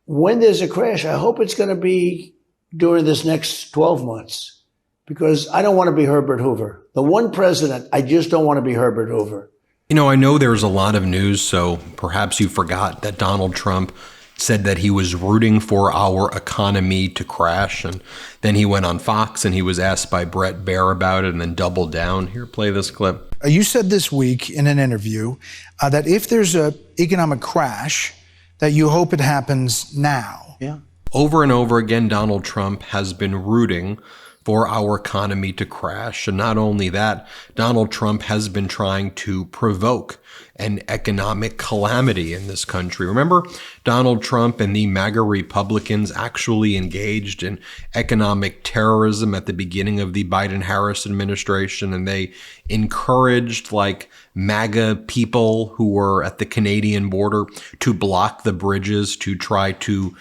when there's a crash, I hope it's going to be during this next 12 months, because I don't want to be Herbert Hoover. The one president, I just don't want to be Herbert Hoover. You know, I know there's a lot of news, so perhaps you forgot that Donald Trump said that he was rooting for our economy to crash. And then he went on Fox and he was asked by Bret Baier about it and then doubled down. Here, play this clip. You said this week in an interview that if there's an economic crash, that you hope it happens now. Yeah. Over and over again, Donald Trump has been rooting for our economy to crash. And not only that, Donald Trump has been trying to provoke an economic calamity in this country. Remember, Donald Trump and the MAGA Republicans actually engaged in economic terrorism at the beginning of the Biden-Harris administration, and they encouraged like MAGA people who were at the Canadian border to block the bridges to try to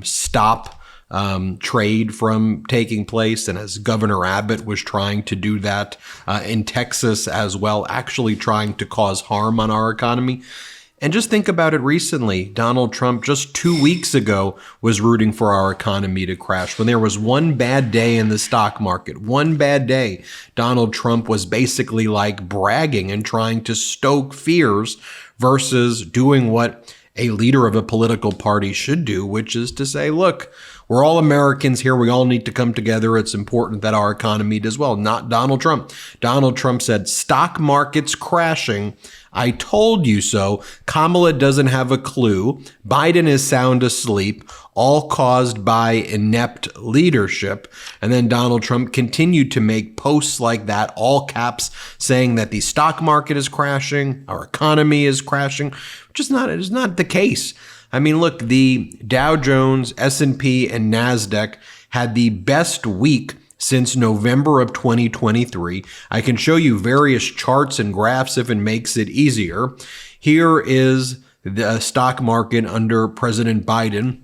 stop trade from taking place. And as Governor Abbott was trying to do that in Texas as well, actually trying to cause harm on our economy. And just think about it recently. Donald Trump just 2 weeks ago was rooting for our economy to crash. When there was one bad day in the stock market, one bad day, Donald Trump was basically like bragging and trying to stoke fears versus doing what a leader of a political party should do, which is to say, look, we're all Americans here. We all need to come together. It's important that our economy does well. Not Donald Trump. Donald Trump said, stock market's crashing. I told you so. Kamala doesn't have a clue. Biden is sound asleep, all caused by inept leadership. And then Donald Trump continued to make posts like that, all caps, saying that the stock market is crashing, our economy is crashing, which is not the case. I mean, look, the Dow Jones, S&P, and NASDAQ had the best week since November of 2023. I can show you various charts and graphs if it makes it easier. Here is the stock market under President Biden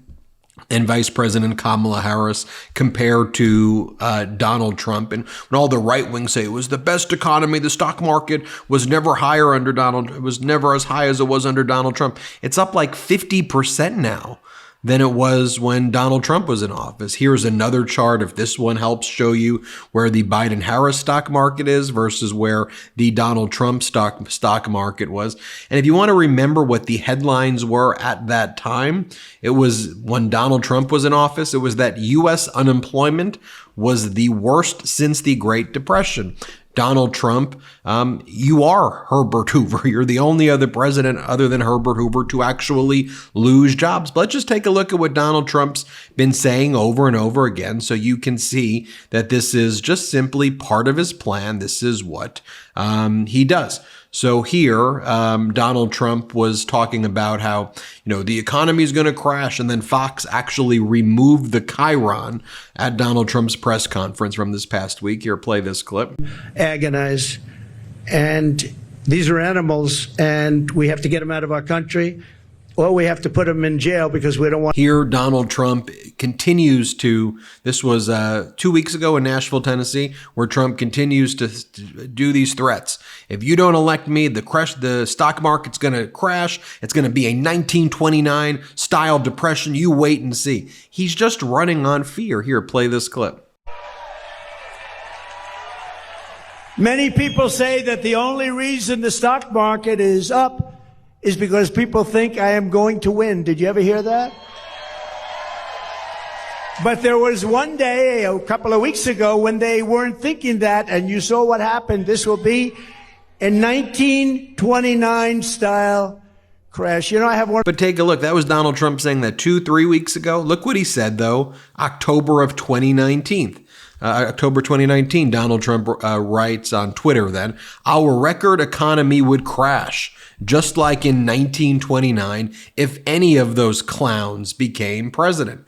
and Vice President Kamala Harris compared to Donald Trump. And when all the right wing say it was the best economy, the stock market was never higher under Donald, it was never as high as it was under Donald Trump. It's up like 50% now than it was when Donald Trump was in office. Here's another chart, if this one helps show you where the Biden-Harris stock market is versus where the Donald Trump stock market was. And if you want to remember what the headlines were at that time, it was when Donald Trump was in office, it was that U.S. unemployment was the worst since the Great Depression. Donald Trump, you are Herbert Hoover. You're the only other president other than Herbert Hoover to actually lose jobs. But let's just take a look at what Donald Trump's been saying over and over again so you can see that this is just simply part of his plan. This is what he does. So here, Donald Trump was talking about how, the economy is going to crash. And then Fox actually removed the chyron at Donald Trump's press conference from this past week. Here, play this clip. Agonize. And these are animals, and we have to get them out of our country, or we have to put them in jail because we don't want. Here, Donald Trump continues to, this was 2 weeks ago in Nashville, Tennessee, where Trump continues to do these threats. If you don't elect me, the stock market's going to crash. It's going to be a 1929 style depression. You wait and see. He's just running on fear. Here, play this clip. Many people say that the only reason the stock market is up is because people think I am going to win. Did you ever hear that? But there was one day, a couple of weeks ago, when they weren't thinking that, and you saw what happened. This will be a 1929 style crash. I have one. But take a look. That was Donald Trump saying that 2-3 weeks ago. Look what he said, though, October of 2019. October 2019, Donald Trump writes on Twitter then, our record economy would crash, just like in 1929, if any of those clowns became president.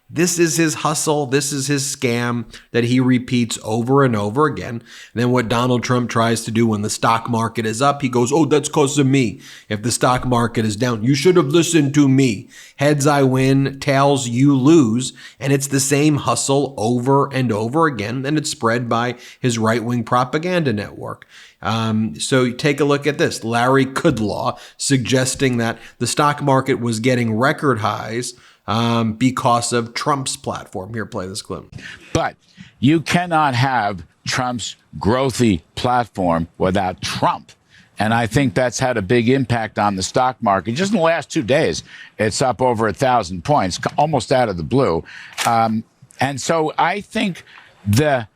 This is his hustle. This is his scam that he repeats over and over again. And then what Donald Trump tries to do when the stock market is up, he goes, oh, that's because of me. If the stock market is down, you should have listened to me. Heads, I win. Tails, you lose. And it's the same hustle over and over again. And it's spread by his right-wing propaganda network. So take a look at this. Larry Kudlow suggesting that the stock market was getting record highs because of Trump's platform. Here, play this clip. But you cannot have Trump's growthy platform without Trump. And I think that's had a big impact on the stock market. Just in the last 2 days, it's up over 1,000 points, almost out of the blue. And so I think the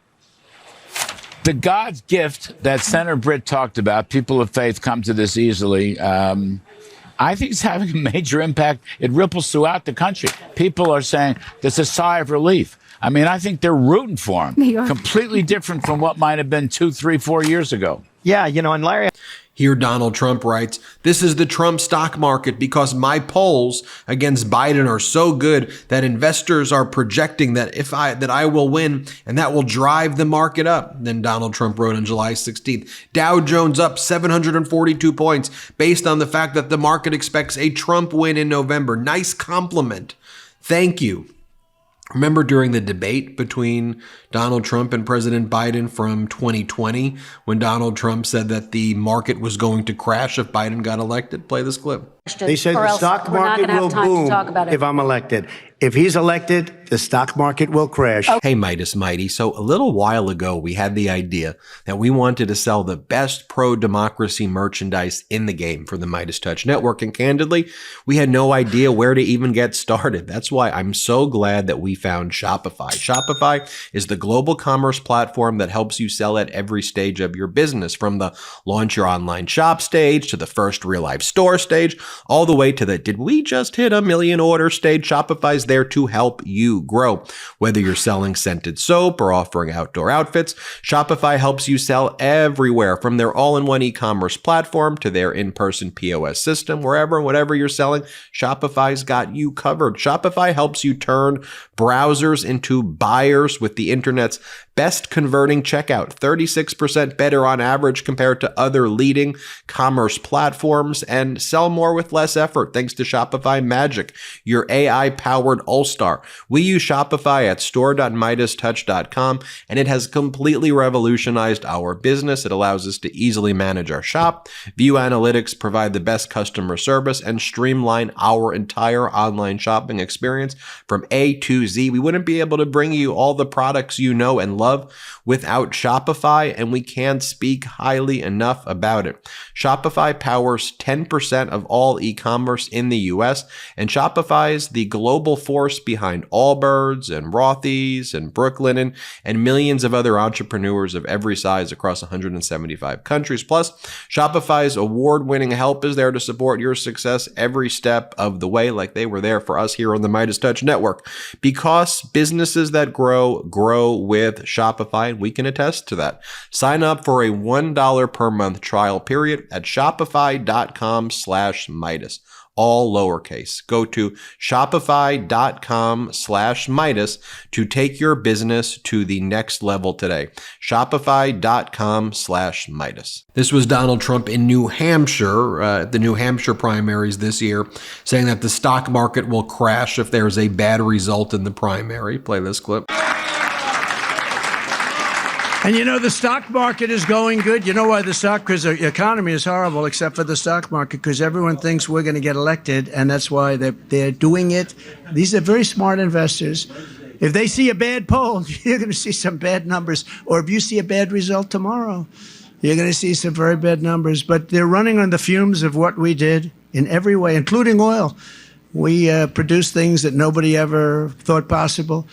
God's gift that Senator Britt talked about, people of faith come to this easily, I think it's having a major impact. It ripples throughout the country. People are saying there's a sigh of relief. I mean, I think they're rooting for him. Completely different from what might have been 2, 3, 4 years ago. Yeah, and Larry... Here, Donald Trump writes, "This is the Trump stock market because my polls against Biden are so good that investors are projecting that I will win and that will drive the market up." Then Donald Trump wrote on July 16th, "Dow Jones up 742 points based on the fact that the market expects a Trump win in November. Nice compliment. Thank you." Remember during the debate between Donald Trump and President Biden from 2020 when Donald Trump said that the market was going to crash if Biden got elected? Play this clip. They said the stock market will boom if I'm elected. If he's elected, the stock market will crash. Hey, Midas Mighty. So a little while ago, we had the idea that we wanted to sell the best pro-democracy merchandise in the game for the MeidasTouch network. And candidly, we had no idea where to even get started. That's why I'm so glad that we found Shopify. Shopify is the global commerce platform that helps you sell at every stage of your business, from the launch your online shop stage to the first real life store stage, all the way to the did we just hit 1 million order stage. Shopify's there to help you grow. Whether you're selling scented soap or offering outdoor outfits, Shopify helps you sell everywhere, from their all-in-one e-commerce platform to their in-person POS system. Wherever and whatever you're selling, Shopify's got you covered. Shopify helps you turn browsers into buyers with the internet's best converting checkout, 36% better on average compared to other leading commerce platforms, and sell more with less effort thanks to Shopify Magic, your AI-powered all-star. We use Shopify at store.meidastouch.com, and it has completely revolutionized our business. It allows us to easily manage our shop, view analytics, provide the best customer service, and streamline our entire online shopping experience from A to Z. We wouldn't be able to bring you all the products you know and love without Shopify, and we can't speak highly enough about it. Shopify powers 10% of all e-commerce in the US, and Shopify is the global force behind Allbirds and Rothy's and Brooklinen and millions of other entrepreneurs of every size across 175 countries. Plus, Shopify's award-winning help is there to support your success every step of the way, like they were there for us here on the MeidasTouch network. Because businesses that grow with Shopify, and we can attest to that. Sign up for a $1 per month trial period at shopify.com/Midas. All lowercase. Go to shopify.com/Midas to take your business to the next level today. Shopify.com/Midas. This was Donald Trump in New Hampshire, the New Hampshire primaries this year, saying that the stock market will crash if there's a bad result in the primary. Play this clip. And the stock market is going good. You know why because the economy is horrible except for the stock market, because everyone thinks we're going to get elected, and that's why they're doing it. These are very smart investors. If they see a bad poll, you're going to see some bad numbers. Or if you see a bad result tomorrow, you're going to see some very bad numbers. But they're running on the fumes of what we did in every way, including oil. We produced things that nobody ever thought possible.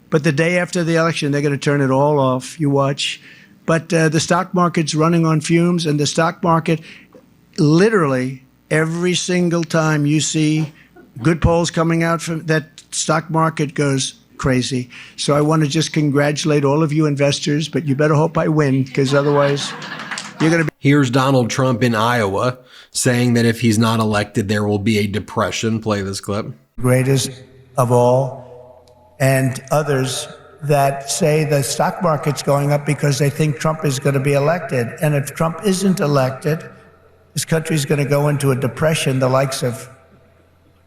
But the day after the election, they're going to turn it all off. You watch. But the stock market's running on fumes, and the stock market, literally, every single time you see good polls coming out from that, stock market goes crazy. So I want to just congratulate all of you investors, but you better hope I win, because otherwise you're going to be... Here's Donald Trump in Iowa saying that if he's not elected, there will be a depression. Play this clip. Greatest of all. And others that say the stock market's going up because they think Trump is going to be elected. And if Trump isn't elected, this country's going to go into a depression, the likes of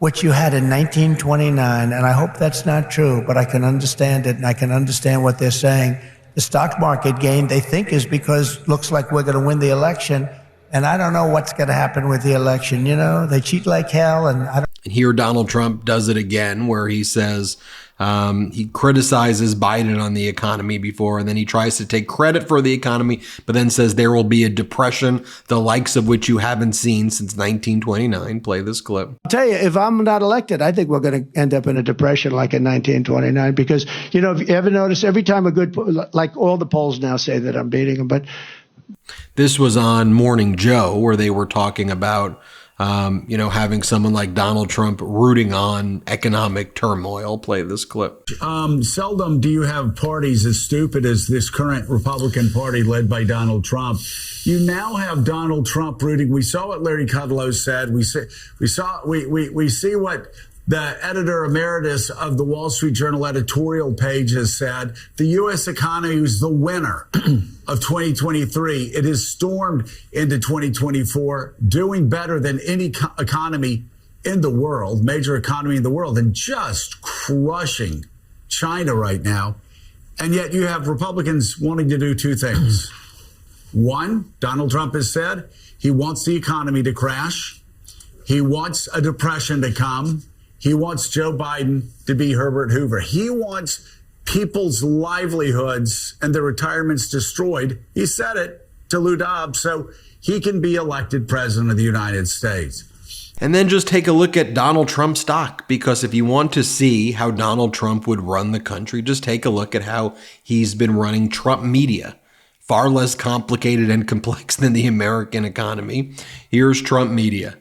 which you had in 1929. And I hope that's not true, but I can understand it, and I can understand what they're saying. The stock market gain, they think, is because looks like we're going to win the election. And I don't know what's going to happen with the election. They cheat like hell, and I don't... And here Donald Trump does it again, where he says he criticizes Biden on the economy before, and then he tries to take credit for the economy, but then says there will be a depression, the likes of which you haven't seen since 1929. Play this clip. I'll tell you, if I'm not elected, I think we're going to end up in a depression like in 1929, because, you know, if you ever notice, every time like all the polls now say that I'm beating them, but this was on Morning Joe, where they were talking about having someone like Donald Trump rooting on economic turmoil. Play this clip. Seldom do you have parties as stupid as this current Republican Party led by Donald Trump. You now have Donald Trump rooting. We saw what Larry Kudlow said. We see what the editor emeritus of the Wall Street Journal editorial page has said. The U.S. economy is the winner of 2023. It has stormed into 2024, doing better than any economy in the world, major economy in the world, and just crushing China right now. And yet you have Republicans wanting to do two things. One, Donald Trump has said he wants the economy to crash. He wants a depression to come. He wants Joe Biden to be Herbert Hoover. He wants people's livelihoods and their retirements destroyed. He said it to Lou Dobbs so he can be elected president of the United States. And then just take a look at Donald Trump stock, because if you want to see how Donald Trump would run the country, just take a look at how he's been running Trump media. Far less complicated and complex than the American economy. Here's Trump media.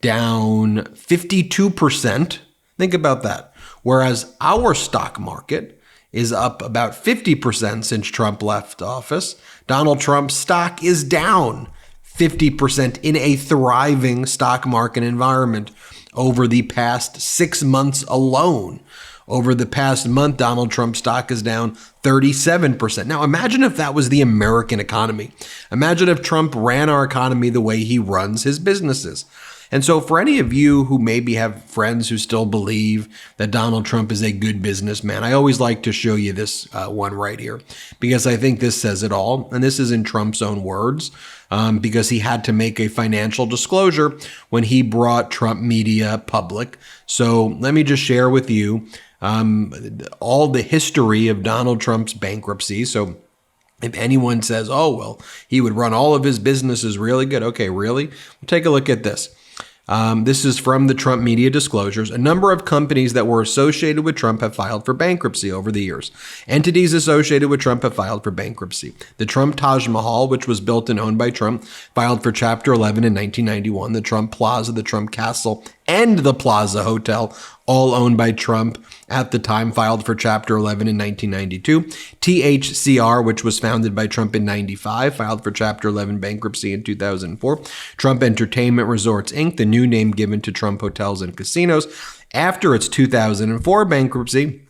Down 52%. Think about that. Whereas our stock market is up about 50% since Trump left office. Donald Trump's stock is down 50% in a thriving stock market environment over the past 6 months alone. Over the past month, Donald Trump's stock is down 37%. Now, imagine if that was the American economy. Imagine if Trump ran our economy the way he runs his businesses. And so for any of you who maybe have friends who still believe that Donald Trump is a good businessman, I always like to show you this one right here, because I think this says it all. And this is in Trump's own words, because he had to make a financial disclosure when he brought Trump media public. So let me just share with you all the history of Donald Trump's bankruptcy. So if anyone says, oh, well, he would run all of his businesses really good. Okay, really? Well, take a look at this. This is from the Trump media disclosures. A number of companies that were associated with Trump have filed for bankruptcy over the years. Entities associated with Trump have filed for bankruptcy. The Trump Taj Mahal, which was built and owned by Trump, filed for Chapter 11 in 1991. The Trump Plaza, the Trump Castle, and the Plaza Hotel, all owned by Trump at the time, filed for Chapter 11 in 1992. THCR, which was founded by Trump in 95, filed for Chapter 11 bankruptcy in 2004. Trump Entertainment Resorts, Inc., the new name given to Trump hotels and casinos, after its 2004 bankruptcy,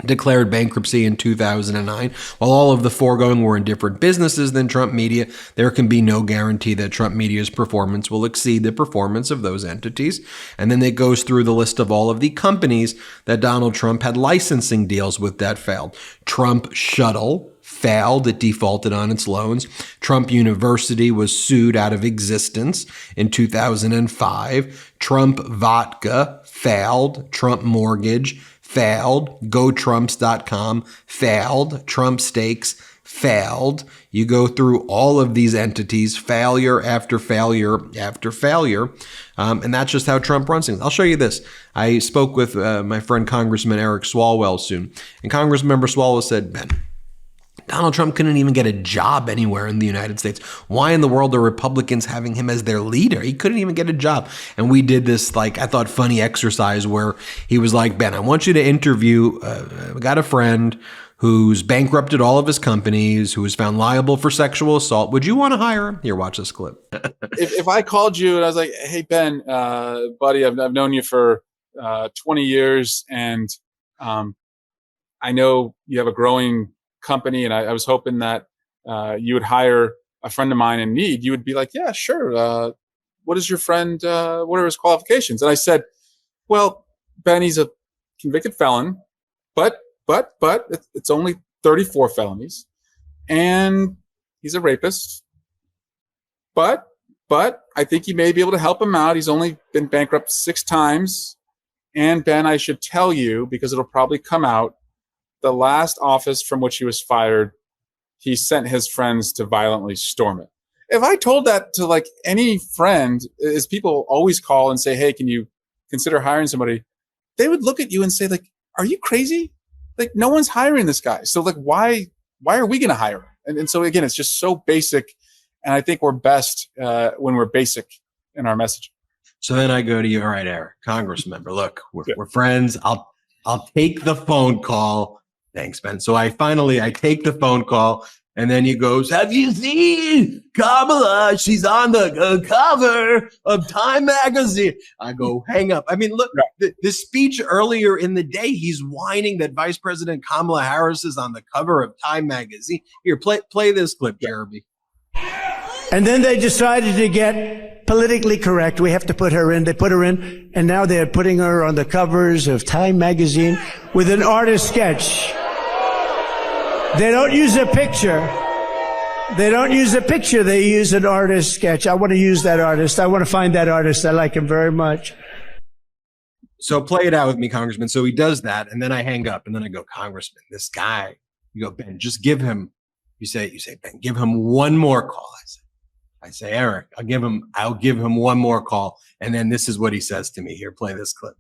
declared bankruptcy in 2009. While all of the foregoing were in different businesses than Trump Media, there can be no guarantee that Trump Media's performance will exceed the performance of those entities. And then it goes through the list of all of the companies that Donald Trump had licensing deals with that failed. Trump Shuttle failed. It defaulted on its loans. Trump University was sued out of existence in 2005. Trump Vodka failed. Trump Mortgage failed. GoTrumps.com failed. Trump Steaks failed. You go through all of these entities, failure after failure after failure. And that's just how Trump runs things. I'll show you this. I spoke with my friend Congressman Eric Swalwell soon. And Congressmember Swalwell said, Ben, Donald Trump couldn't even get a job anywhere in the United States. Why in the world are Republicans having him as their leader? He couldn't even get a job. And we did this, I thought, funny exercise where he was like, Ben, I want you to interview, I got a friend who's bankrupted all of his companies, who was found liable for sexual assault. Would you want to hire him? Here, watch this clip. if I called you and I was like, hey, Ben, buddy, I've known you for 20 years, and I know you have a growing company, and I was hoping that you would hire a friend of mine in need, you would be like, yeah, sure. What is your friend, what are his qualifications? And I said, well, Ben, he's a convicted felon, but it's only 34 felonies, and he's a rapist. But but I think you may be able to help him out. He's only been bankrupt 6 times. And Ben, I should tell you, because it'll probably come out, the last office from which he was fired, he sent his friends to violently storm it. If I told that to like any friend, as people always call and say, hey, can you consider hiring somebody? They would look at you and say, like, are you crazy? Like, no one's hiring this guy. So like, why are we going to hire him? And so again, it's just so basic. And I think we're best when we're basic in our messaging. So then I go to you. All right, Eric, Congress member, look, we're friends. I'll take the phone call. Thanks, Ben. So I take the phone call, and then he goes, have you seen Kamala? She's on the cover of Time magazine. I go, hang up. I mean, look, the speech earlier in the day, he's whining that Vice President Kamala Harris is on the cover of Time magazine. Here, play this clip, Jeremy. And then they decided to get politically correct. We have to put her in. They put her in, and now they're putting her on the covers of Time magazine with an artist sketch. They don't use a picture. They don't use a picture. They use an artist sketch. I want to use that artist. I want to find that artist. I like him very much. So play it out with me, Congressman. So he does that, and then I hang up, and then I go, Congressman, this guy. You go, Ben, just give him. You say, Ben, give him one more call. I say, Eric, I'll give him one more call, and then this is what he says to me. Here, play this clip.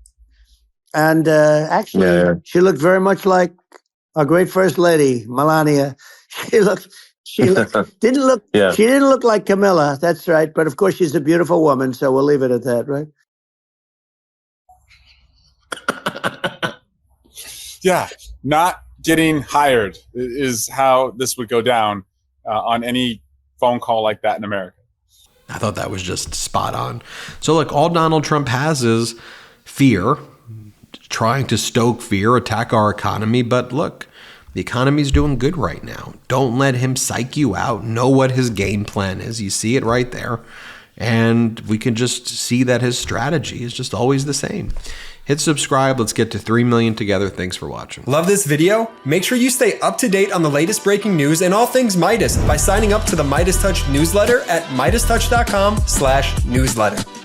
And actually, she looked very much like our great First Lady, Melania. She didn't look like Camilla. That's right. But of course, she's a beautiful woman. So we'll leave it at that, right? Yeah. Not getting hired is how this would go down on any phone call like that in America. I thought that was just spot on. So look, all Donald Trump has is fear, trying to stoke fear, attack our economy. But look, the economy's doing good right now. Don't let him psych you out. Know what his game plan is. You see it right there. And we can just see that his strategy is just always the same. Hit subscribe. Let's get to 3 million together. Thanks for watching. Love this video? Make sure you stay up to date on the latest breaking news and all things Midas by signing up to the MeidasTouch newsletter at MeidasTouch.com/newsletter.